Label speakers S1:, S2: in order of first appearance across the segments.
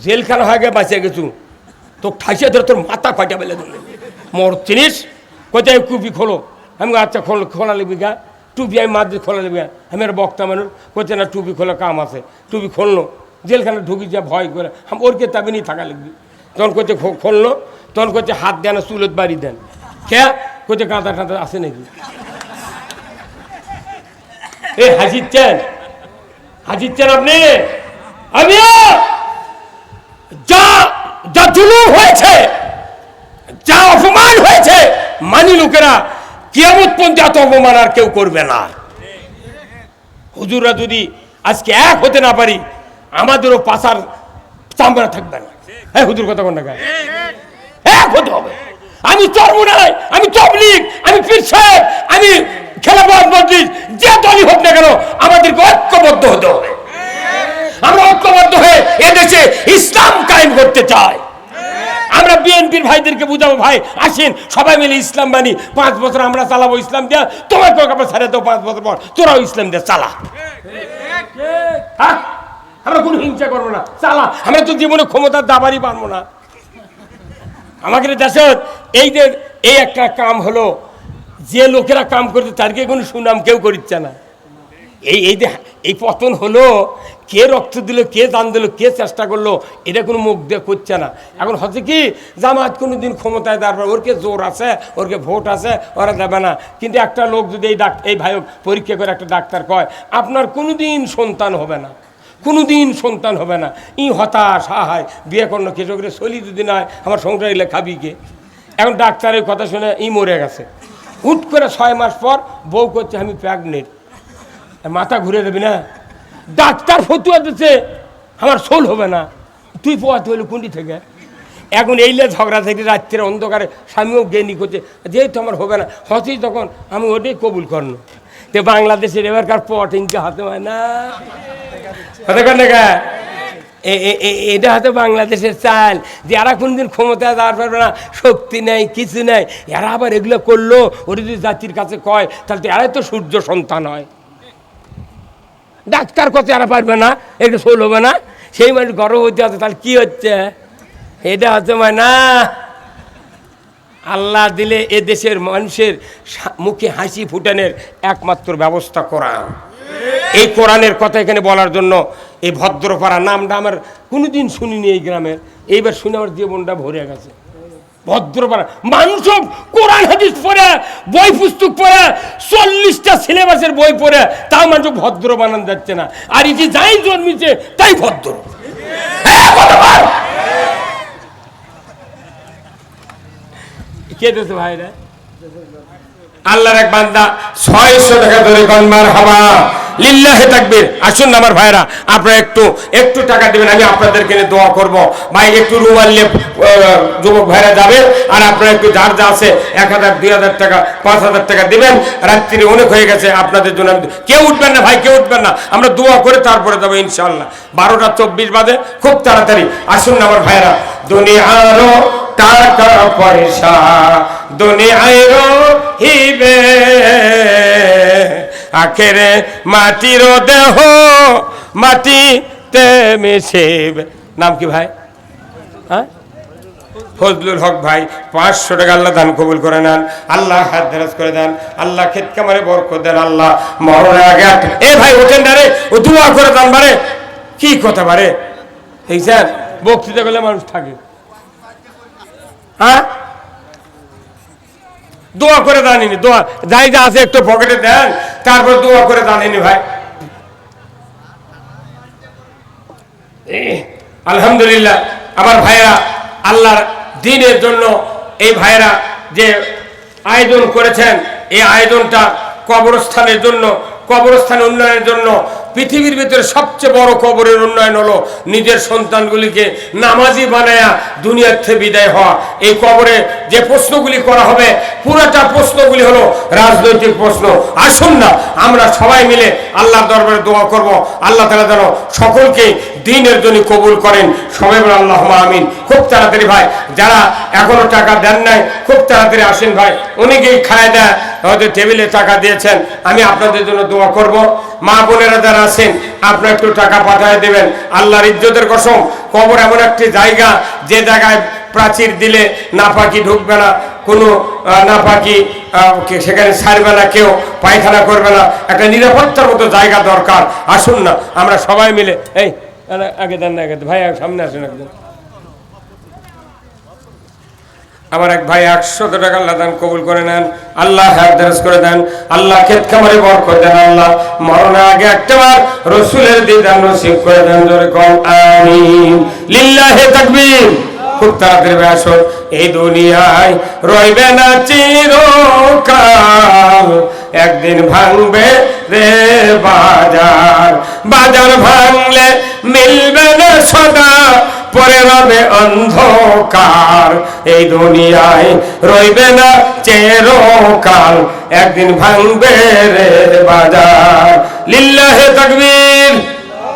S1: জেলখানা হয়ে গিয়ে বাঁচিয়ে গেছু তো ঠাইসিয়ে ধরে তোর মাথা ফাটা বেলে দিল মোর চিনিস কোথায় টুপি খোলো আমি আচ্ছা খোলা লিবি গা টুপি আমি মাছ দিয়ে খোলা লিবি আমি আর বক্তা মানুষ কোথায় না টুপি খোলা কাম আছে টুপি খুললো জেলখানা ঢুকি যা ভয় করে আমি ওর কেতাবে নিয়ে থাকা লিখবি তখন কোথায় খুললো তখন কোথায় হাত দেন চুলত বাড়ি দেন খেয়া কোথায় কাঁদা টাঁদা আছে নাকি এ হাসিচ্ছেন আপনি আমি যা যা জুলুম হয়েছে যা অপমান হয়েছে মানি লোকেরা কিয়ামত পর্যন্ত এত অপমান আর কেউ করবে না হুজুররা যদি আজকে এক হতে না পারি আমাদেরও পাশার চামড়া থাকবে না হ্যাঁ হুজুর কথা কোন টাকা এক হতে হবে আমি চরমুনাই আমি তবলিগ আমি পীর সাহেব আমি খেলাফত মজলিস যে দলই হোক না কেন আমাদেরকে ঐক্যবদ্ধ হতে হবে আমরা ঐক্যবদ্ধ হয়ে এদেশে ইসলাম কায়েম করতে চাই আমরা বিএনপির ভাইদেরকে বুঝাবো ভাই আসেন সবাই মিলে ইসলাম মানি 5 বছর আমরা চালাবো ইসলাম দিয়া তোমাকে কাপড় ছাড়ে দাও 5 বছর পর তোরাও ইসলাম দিয়ে চালা আমরা কোনো হিংসা করবো না চালা আমরা তো জীবনে ক্ষমতার দাবারই পারবো না আমাদের দেশে এই একটা কাম হলো যে লোকেরা কাম করতে তাদেরকে কোনো সুনাম কেউ করিচ্ছে না এই পতন হলো কে রক্ত দিল কে দান দিল কে চেষ্টা করলো এটা কোনো মুখ দিয়ে করছে না এখন হচ্ছে কি জামাত কোনো দিন ক্ষমতায় দাঁড়াবে ওরকে জোর আছে ওরকে ভোট আছে ওরা দেবে না কিন্তু একটা লোক যদি এই ভাইক পরীক্ষা করে একটা ডাক্তার কয় আপনার কোনো দিন সন্তান হবে না কোনো দিন সন্তান হবে না হতাশ হায় বিয়ে করলো কৃষকের চলি যদি নয় আমার সংসার এলে খাবি কে এখন ডাক্তারের কথা শুনে মরে গেছে হুট করে 6 মাস পর বউ করছে আমি প্রেগনেন্ট মাথা ঘুরে দেবি না ডাক্তার ফতুয়া দিচ্ছে আমার সোল হবে না তুই পোয়াতে হইলো কোনটি থেকে এখন এইলে ঝগড়া থেকে রাত্রের অন্ধকারে স্বামীও জ্ঞানী করছে যেহেতু আমার হবে না হতেই তখন আমি ওটাই কবুল করলো তো বাংলাদেশের এবারকার পট ইনকে হাতে হয় না হতে কর না এটা হয়তো বাংলাদেশের চাল যে এরা কোনদিন ক্ষমতায় দাঁড় পারবে না শক্তি নেই কিছু নেই এরা আবার এগুলো করলো ওরা যদি জাতির কাছে কয় তাহলে তো এরাই তো সূর্য সন্তান হয় ডাক্তার কত এরা পারবে না এটা সোল হবে না সেই মানুষ গর্ভবতী আছে তাহলে কি হচ্ছে এটা হচ্ছে না আল্লাহ দিলে এ দেশের মানুষের মুখে হাসি ফুটানোর একমাত্র ব্যবস্থা কোরআন এই কোরআনের কথা এখানে বলার জন্য এই ভদ্রপাড়া নামটা আমার কোনোদিন শুনিনি এই গ্রামের এইবার শুনে আমার জীবনটা ভরে গেছে ভদ্রপাড়া মানুষ কোরআন হাদিস পড়ে বই পুস্তক পড়ে 40টা সিলেবাসের বই পড়ে তাও মানুষ ভদ্র বানান যাচ্ছে না আর এই যে যাই জন্মিছে তাই ভদ্র কে দিয়েছে ভাইরা আল্লাহর এক বান্দা 600 টাকা ধরে কনমার হাওয়া লিল্লাহে তাকবীর আসুন আমার ভাইরা আপনারা একটু টাকা দিবেন আমি আপনাদেরকে নিয়ে দোয়া করব ভাই একটু রুমাল নিয়ে যুবক ভাইরা যাবেন আর আপনারা একটু যার যা আছে 1000 2000 টাকা 5000 টাকা দিবেন রাত্রি অনেক হয়ে গেছে আপনাদের জন্য কেউ উঠবেন না ভাই কেউ উঠবেন না আমরা দোয়া করে তারপরে যাবো ইনশাআল্লাহ 12:24 বাজে খুব তাড়াতাড়ি আসুন আমার ভাইরা দুনিয়ারও টাকা পয়সা দুনিয়ায় রহিবে আখেরে মাটির দেহ মাটিতে মিশিবে নাম কি ভাই হ্যাঁ ফজলুল হক ভাই 500 টাকা আল্লাহ দান কবুল করে নেন আল্লাহ হাত দরাজ করে দেন আল্লাহ ক্ষেত কামারে বরকত দেন আল্লাহ মরণের আগে এ ভাই ওঠেন না রে ও দোয়া করে দেন বারে কি কথা বারে এই স্যার বক্তৃতা করলে মানুষ থাকে হ্যাঁ দোয়া করে জানিনি দোয়া যাই যা আছে একটু পকেটে দেন তারপর দোয়া করে জানিনি ভাই আলহামদুলিল্লাহ আমার ভাইরা আল্লাহর দ্বীনের জন্য এই ভাইরা যে আয়োজন করেছেন এই আয়োজনটা কবরস্থানের জন্য কবরস্থান উন্নয়নের জন্য পৃথিবীর ভিতরে সবচেয়ে বড় কবরের উন্নয়ন হলো নিজের সন্তানগুলিকে নামাজি বানায়া দুনিয়ার থেকে বিদায় হওয়া এই কবরে যে প্রশ্নগুলি করা হবে পুরোটা প্রশ্নগুলি হলো রাজনৈতিক প্রশ্ন আসুন না আমরা সবাই মিলে আল্লাহর দরবারে দোয়া করব আল্লাহ তাআলা যেন সকলকে দ্বীনের জন্য কবুল করেন সবাই বলে আল্লাহুম্মা আমিন খুব তাড়াতাড়ি ভাই যারা এখনো টাকা দেন নাই খুব তাড়াতাড়ি আসেন ভাই অনেকেই খায় দেয় হয়তো টেবিলে টাকা দিয়েছেন আমি আপনাদের জন্য দোয়া করব মা বোনেরা যারা আছেন আপনি একটু টাকা পাঠিয়ে দেবেন। আল্লাহর ইজ্জতের কসম, কবর এমন একটি জায়গা যে জায়গায় প্রাচীর দিলে নাপাকি ঢুকবে না, কোনো নাপাকি সেখানে ছাড়বে না, কেউ পায়খানা করবে না, একটা নিরাপত্তার মতো জায়গা দরকার। আসুন না আমরা সবাই মিলে, এই আগে দেন না, আগে ভাই সামনে আসেন একদম। আমার এক ভাই 100 টাকা আল্লাহ দান কবুল করে নেন, আল্লাহ হায়াত করে দেন, আল্লাহ ক্ষেত খামারে বরকত দেন, আল্লাহ মরণের আগে একটাবার রাসূলের দিদার নসিব করে দেন। জোরে কোন আমিন, লিল্লাহি তাকবীর। খুব তাড়াতাড়ি আসুন, এই দুনিয়ায় রইবে না চিরকাল, একদিন ভাঙবে রে বাজার, বাজার ভাঙলে মিলবে না সদা, পরে রবে অন্ধকার, এই দুনিয়ায় রইবে না চিরকাল, একদিন ভাঙবে রে বাজার। লিল্লাহি তাকবীর।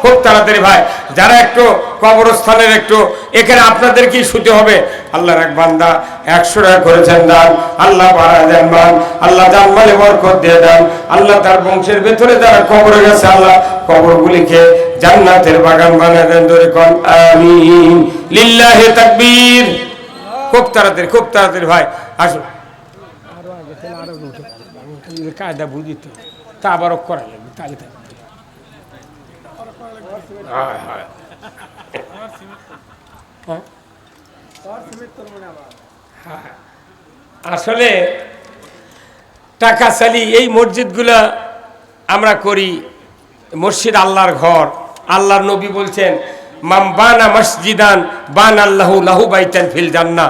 S1: খুব তাড়াতাড়ি ভাই, যারা একটু কবরস্থানের একটু এখানে আপনাদের কি শুতে হবে, আল্লাহর এক বান্দা 100 টাকা করেছেন দান, আল্লাহ বাড়ায় দেন মান, আল্লাহ জানমালে বরকত দিয়ে দেন, আল্লাহ তার বংশের ভেতরে যারা কবরে গেছে আল্লাহ কবরগুলিকে জান্নাতের বাগান বানিয়ে দেন। ধরে কোন আমিন, লিল্লাহি তাকবীর। খুব তাড়াতাড়ি, খুব তাড়াতাড়ি ভাই আসুন। আরো আগে আরো কায়দা বুঝি তো তা আবারও করা লাগবে, তাহলে আসলে টাকা চালি এই মসজিদগুলা আমরা করি, মসজিদ আল্লাহর ঘর। আল্লাহর নবী বলছেন, মাম বানা মসজিদান বান আল্লাহু লাহু বাইতান ফিল জান্নাহ।